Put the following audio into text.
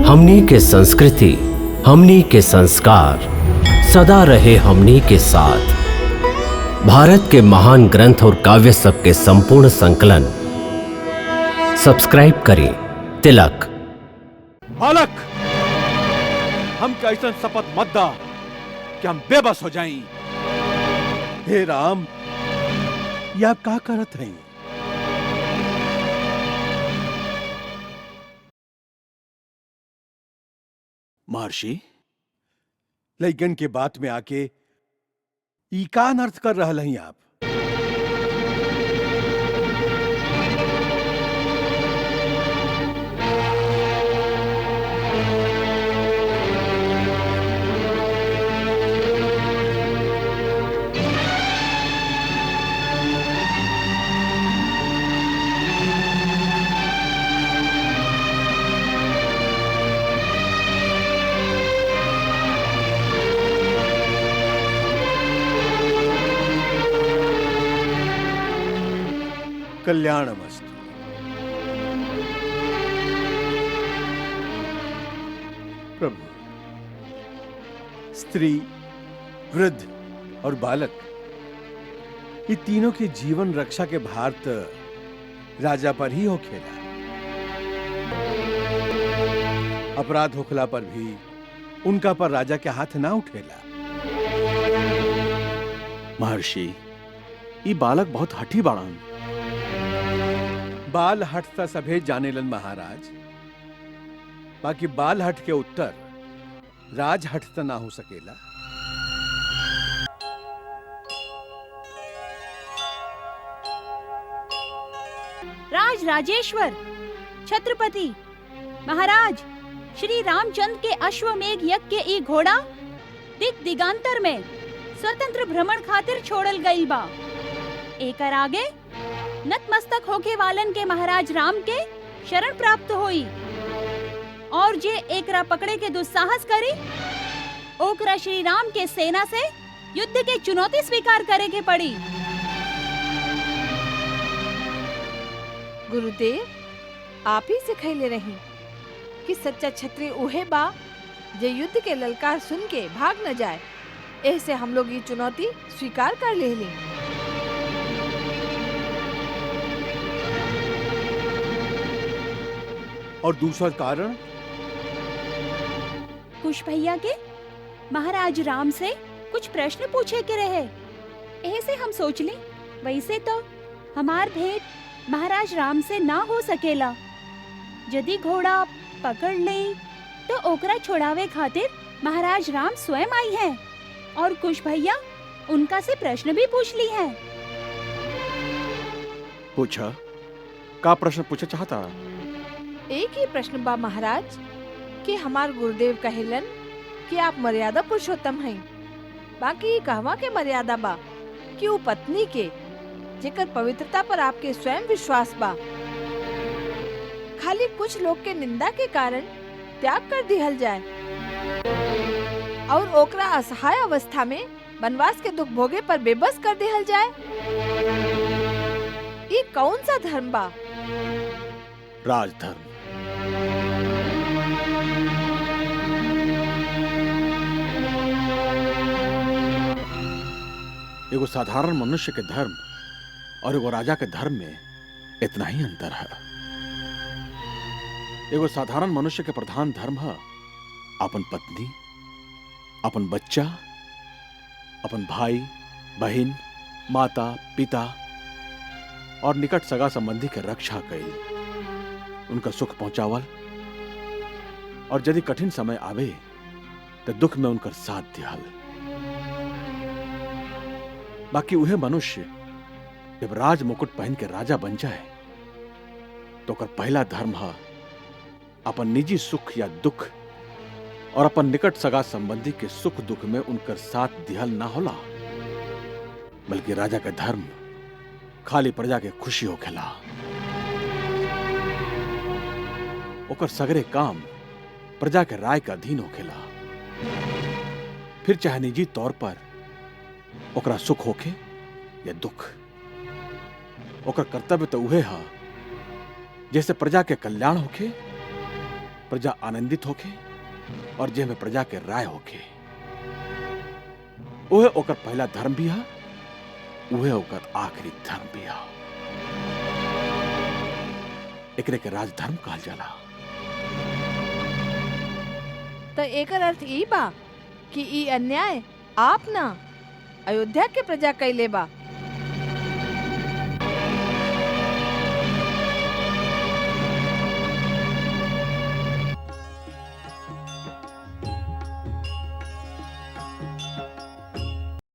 हमनी के संस्कृति, हमनी के संस्कार सदा रहे हमनी के साथ। भारत के महान ग्रंथ और काव्य सब के संपूर्ण संकलन सब्सक्राइब करें तिलक। बालक, हम कैसन शपथ मत दा कि हम बेबस हो जाएं। हे राम, ये आप क्या करत हैं? महर्षि, लइकन के बात में आके ई का अनर्थ कर रहल हैं आप? कल्याणमस्तु। प्रभु, स्त्री, वृद्ध और बालक, ये तीनों के जीवन रक्षा के भार तो राजा पर ही होखेला। अपराध होखला पर भी उनका पर राजा के हाथ ना उठेला। महर्षि, ये बालक बहुत हठी बाड़न। बाल हठ ता सभे जानेलन महाराज, बाकी बाल हठ के उत्तर राज हठ ता ना हो सकेला। राज राजेश्वर, छत्रपति महाराज, श्री रामचंद्र के अश्वमेघ यज्ञ के ई घोड़ा दिग दिगांतर में स्वतंत्र भ्रमण खातिर छोड़ल गईल बा। एकर आगे नतमस्तक होके वालन के महाराज राम के शरण प्राप्त होई, और जे एकरा पकड़े के दुस्साहस करी ओकरा श्री राम के सेना से युद्ध के चुनौती स्वीकार करे के पड़ी। गुरुदेव, आप ही सिखैले रही कि सच्चा क्षत्रिय उहे बा जे युद्ध के ललकार सुन के भाग न जाए। ऐसे हम लोग ये चुनौती स्वीकार कर ले। और दूसरा कारण, कुश भैया के महाराज राम से कुछ प्रश्न पूछे के रहे। ऐसे हम सोच ली, वैसे तो हमार भेंट महाराज राम से ना हो सकेला। यदि घोड़ा पकड़ ले तो ओकरा छोड़ावे खातिर महाराज राम स्वयं आई हैं, और कुश भैया उनका से प्रश्न भी पूछ ली हैं। पूछा, का प्रश्न पूछे चाहता? एक ही प्रश्न बा महाराज कि हमार गुरुदेव कहेलन कि आप मर्यादा पुरुषोत्तम हैं। बाकी कहवा के मर्यादा बा कि वो पत्नी के जेकर पवित्रता पर आपके स्वयं विश्वास बा, खाली कुछ लोग के निंदा के कारण त्याग कर दिहल जाए और ओकरा असहाय अवस्था में वनवास के दुख भोगे पर बेबस कर दिहल जाए। ये कौन सा धर्म बा? राजधर्म। एगो साधारण मनुष्य के धर्म और एगो राजा के धर्म में इतना ही अंतर है। एगो साधारण मनुष्य के प्रधान धर्म है अपन पत्नी, अपन बच्चा, अपन भाई बहन, माता पिता और निकट सगा संबंधी के रक्षा कईल, उनका सुख पहुंचावल, और यदि कठिन समय आवे तो दुख में उनका साथ दिहल। बाकी वह मनुष्य जब राज मुकुट पहन के राजा बन जाए तो ओकर पहला धर्म है अपन निजी सुख या दुख और अपन निकट सगा संबंधी के सुख दुख में उनकर साथ दिहल ना होला, बल्कि राजा का धर्म खाली प्रजा के खुशी होखेला। ओकर सगरे काम प्रजा के राय के अधीन होखेला। फिर चाहे निजी तौर पर ओकरा सुख होखे या दुख, ओकर कर्तव्य तो उहे है जैसे प्रजा के कल्याण होखे प्रजा आनंदित होके और जे में प्रजा के राय होके, उहे ओकर पहला धर्म भी है, उहे ओकर आखिरी धर्म भी है। एकरे के राजधर्म कहल जाला। तो एकर अर्थ ई बा कि ई अन्याय आप ना अयोध्या के प्रजा कैले बा।